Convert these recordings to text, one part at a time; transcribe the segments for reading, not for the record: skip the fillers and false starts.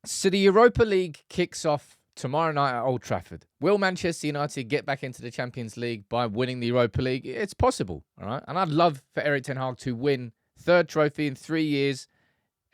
So the Europa League kicks off tomorrow night at Old Trafford. Will Manchester United get back into the Champions League by winning the Europa League? It's possible, all right? And I'd love for Erik ten Hag to win third trophy in 3 years,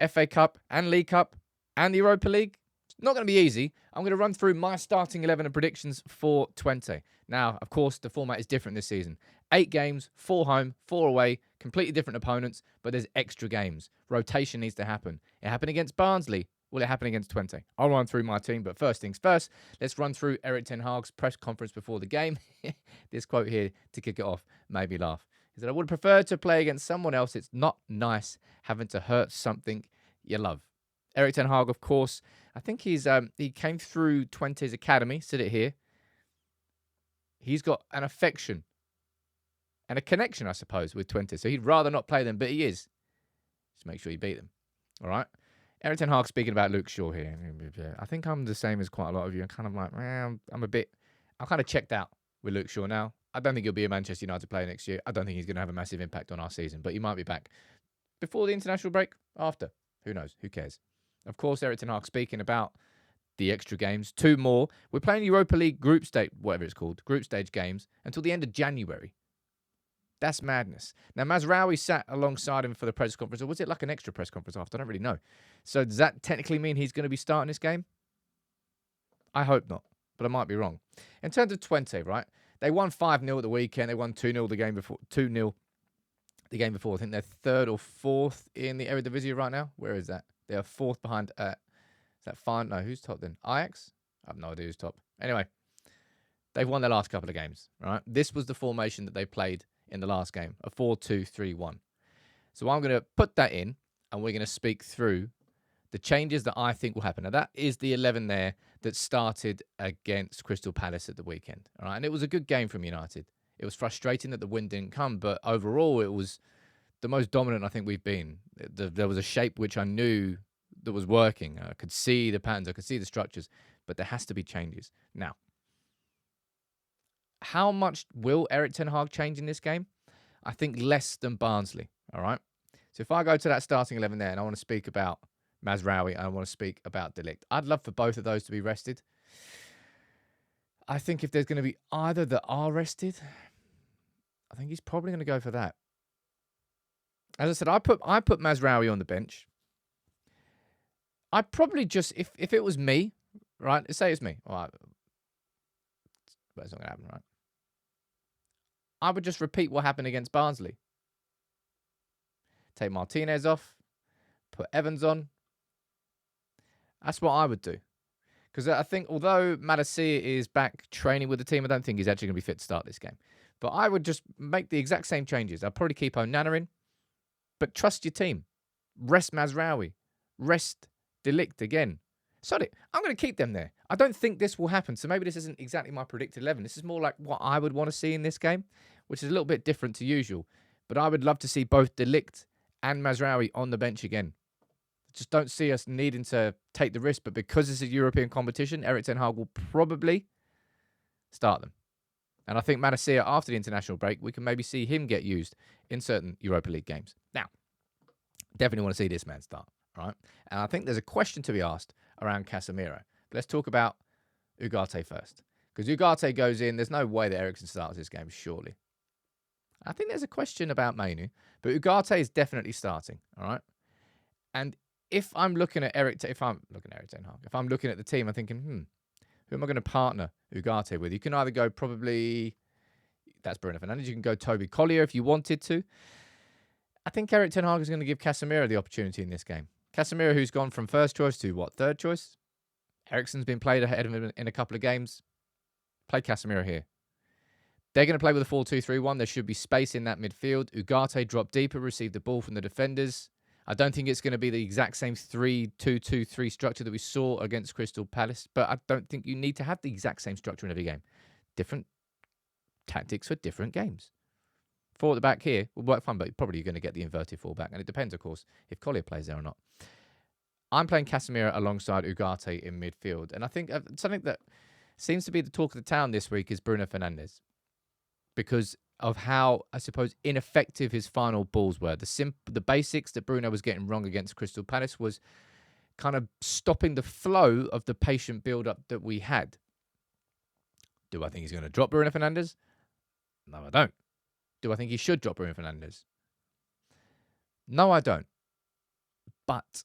FA Cup and League Cup and the Europa League. It's not going to be easy. I'm going to run through my starting 11 and predictions for Twente. Now, of course, the format is different this season. 8 games, 4 home, 4 away, completely different opponents, but there's extra games. Rotation needs to happen. It happened against Barnsley. Will it happen against Twente? I'll run through my team, but first things first, let's run through Erik ten Hag's press conference before the game. This quote here to kick it off made me laugh. He said, "I would prefer to play against someone else. It's not nice having to hurt something you love." Erik ten Hag, of course, I think he came through Twente's academy, said it here. He's got an affection and a connection, I suppose, with Twente. So he'd rather not play them, but he is. Just make sure you beat them. All right? Erik ten Hag speaking about Luke Shaw here. I think I'm the same as quite a lot of you. I'm kind of like, I'm kind of checked out with Luke Shaw now. I don't think he'll be a Manchester United player next year. I don't think he's going to have a massive impact on our season, but he might be back before the international break, after. Who knows? Who cares? Of course, Erik ten Hag speaking about the extra games. 2 more. We're playing Europa League group stage, whatever it's called, group stage games until the end of January. That's madness. Now, Mazraoui sat alongside him for the press conference, or was it like an extra press conference after? I don't really know. So does that technically mean he's going to be starting this game? I hope not, but I might be wrong. In terms of Twente, right? They won 5-0 at the weekend. They won 2-0 the game before. 2-0 the game before. I think they're 3rd or 4th in the Eredivisie right now. Where is that? They are 4th behind. Is that fine? No, who's top then? Ajax? I have no idea who's top. Anyway, they've won their last couple of games, right? This was the formation that they played in the last game, a 4-2-3-1. So I'm going to put that in, and we're going to speak through the changes that I think will happen. Now, that is the 11 there that started against Crystal Palace at the weekend. All right, and it was a good game from United. It was frustrating that the win didn't come, but overall, it was the most dominant I think we've been. There was a shape which I knew that was working. I could see the patterns, I could see the structures, but there has to be changes. Now, how much will Erik ten Hag change in this game? I think less than Barnsley, all right? So if I go to that starting 11 there and I want to speak about Mazraoui and I want to speak about De Ligt, I'd love for both of those to be rested. I think if there's going to be either that are rested, I think he's probably going to go for that. As I said, I put Mazraoui on the bench. I'd probably just, if it was me, right? Say it's me. All right. But it's not going to happen, right? I would just repeat what happened against Barnsley. Take Martinez off. Put Evans on. That's what I would do. Because I think although Malacia is back training with the team, I don't think he's actually going to be fit to start this game. But I would just make the exact same changes. I'd probably keep Onana in. But trust your team. Rest Mazraoui. Rest De Ligt again. Sorry, I'm going to keep them there. I don't think this will happen. So maybe this isn't exactly my predicted 11. This is more like what I would want to see in this game, which is a little bit different to usual. But I would love to see both De Ligt and Mazraoui on the bench again. Just don't see us needing to take the risk. But because it's a European competition, Erik ten Hag will probably start them. And I think Malacia, after the international break, we can maybe see him get used in certain Europa League games. Now, definitely want to see this man start. Right? And I think there's a question to be asked around Casemiro. But let's talk about Ugarte first. Because Ugarte goes in, there's no way that Eriksen starts this game, surely. I think there's a question about Mainu, but Ugarte is definitely starting, all right? And if I'm looking at Erik ten Hag, if I'm looking at the team, I'm thinking, who am I going to partner Ugarte with? You can either go probably, that's Bruno Fernandes, you can go Toby Collier if you wanted to. I think Erik ten Hag is going to give Casemiro the opportunity in this game. Casemiro, who's gone from first choice to what, third choice? Eriksen's been played ahead of him in a couple of games. Play Casemiro here. They're going to play with a 4-2-3-1. There should be space in that midfield. Ugarte dropped deeper, received the ball from the defenders. I don't think it's going to be the exact same 3-2-2-3 structure that we saw against Crystal Palace, but I don't think you need to have the exact same structure in every game. Different tactics for different games. 4 at the back here will work fine, but probably you're going to get the inverted 4 back. And it depends, of course, if Collier plays there or not. I'm playing Casemiro alongside Ugarte in midfield. And I think something that seems to be the talk of the town this week is Bruno Fernandes. Because of how, I suppose, ineffective his final balls were. The basics that Bruno was getting wrong against Crystal Palace was kind of stopping the flow of the patient build-up that we had. Do I think he's going to drop Bruno Fernandes? No, I don't. Do I think he should drop Bruno Fernandes? No, I don't. But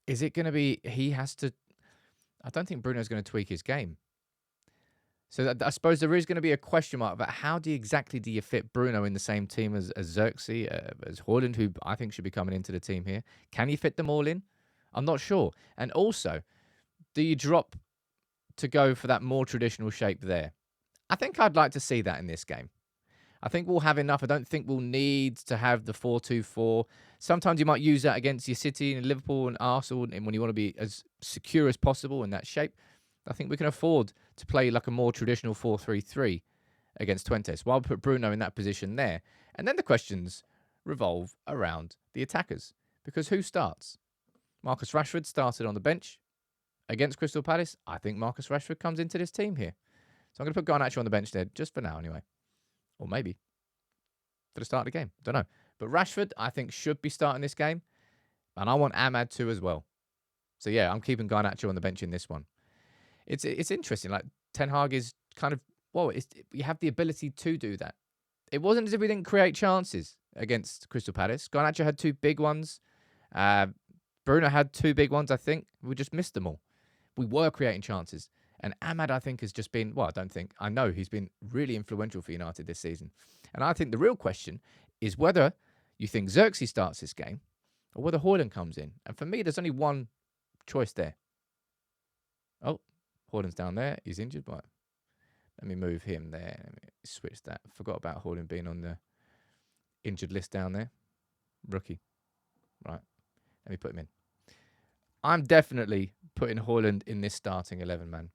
is it going to be he has to... I don't think Bruno's going to tweak his game. So I suppose there is going to be a question mark about how exactly do you fit Bruno in the same team as Zirkzee, as Hojlund, who I think should be coming into the team here. Can you fit them all in? I'm not sure. And also, do you drop to go for that more traditional shape there? I think I'd like to see that in this game. I think we'll have enough. I don't think we'll need to have the 4-2-4. Sometimes you might use that against your City and Liverpool and Arsenal, and when you want to be as secure as possible in that shape. I think we can afford to play like a more traditional 4-3-3 against Twente. So I'll put Bruno in that position there. And then the questions revolve around the attackers. Because who starts? Marcus Rashford started on the bench against Crystal Palace. I think Marcus Rashford comes into this team here. So I'm going to put Garnacho on the bench there, just for now anyway. Or maybe for the start of the game. Don't know. But Rashford, I think, should be starting this game. And I want Ahmad too as well. So yeah, I'm keeping Garnacho on the bench in this one. It's interesting. Like, Ten Hag is kind of, well, you have the ability to do that. It wasn't as if we didn't create chances against Crystal Palace. Garnacho had 2 big ones. Bruno had 2 big ones, I think. We just missed them all. We were creating chances. And Ahmad, I think, has just been, well, I know he's been really influential for United this season. And I think the real question is whether you think Zirkzee starts this game or whether Hojlund comes in. And for me, there's only one choice there. Oh, Hojlund's down there. He's injured, but let me move him there. Let me switch that. Forgot about Hojlund being on the injured list down there. Rookie. Right. Let me put him in. I'm definitely putting Hojlund in this starting 11, man.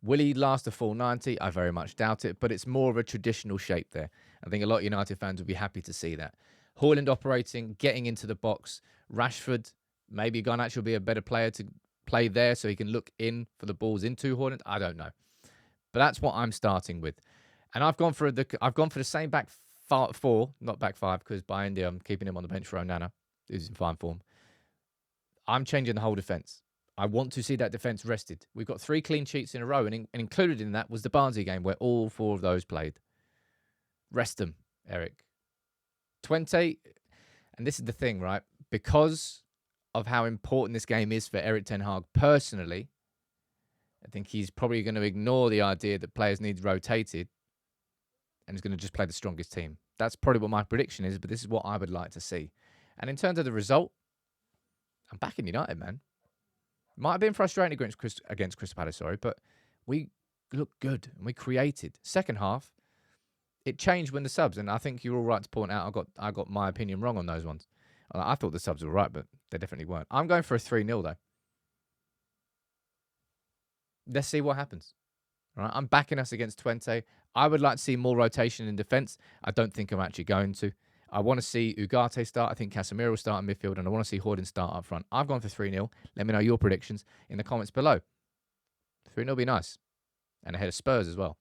Will he last a full 90? I very much doubt it, but it's more of a traditional shape there. I think a lot of United fans would be happy to see that. Hojlund operating, getting into the box. Rashford, maybe Garnacho will be a better player to play there so he can look in for the balls into Hojlund. I don't know. But that's what I'm starting with. And I've gone for the same back 4, not back 5, because by India I'm keeping him on the bench for Onana, who's in fine form. I'm changing the whole defence. I want to see that defence rested. We've got 3 clean sheets in a row, and included in that was the Barnsley game where all 4 of those played. Rest them, Erik. Twente, and this is the thing, right? Because of how important this game is for Erik ten Hag personally, I think he's probably going to ignore the idea that players need rotated and he's going to just play the strongest team. That's probably what my prediction is, but this is what I would like to see. And in terms of the result, I'm back in United, man. Might have been frustrating against Crystal Palace, but we looked good and we created. Second half, it changed when the subs, and I think you're all right to point out I got my opinion wrong on those ones. I thought the subs were right, but they definitely weren't. I'm going for a 3-0 though. Let's see what happens. All right, I'm backing us against Twente. I would like to see more rotation in defence. I don't think I'm actually going to. I want to see Ugarte start. I think Casemiro will start in midfield, and I want to see Hojlund start up front. I've gone for 3-0. Let me know your predictions in the comments below. 3-0 will be nice. And ahead of Spurs as well.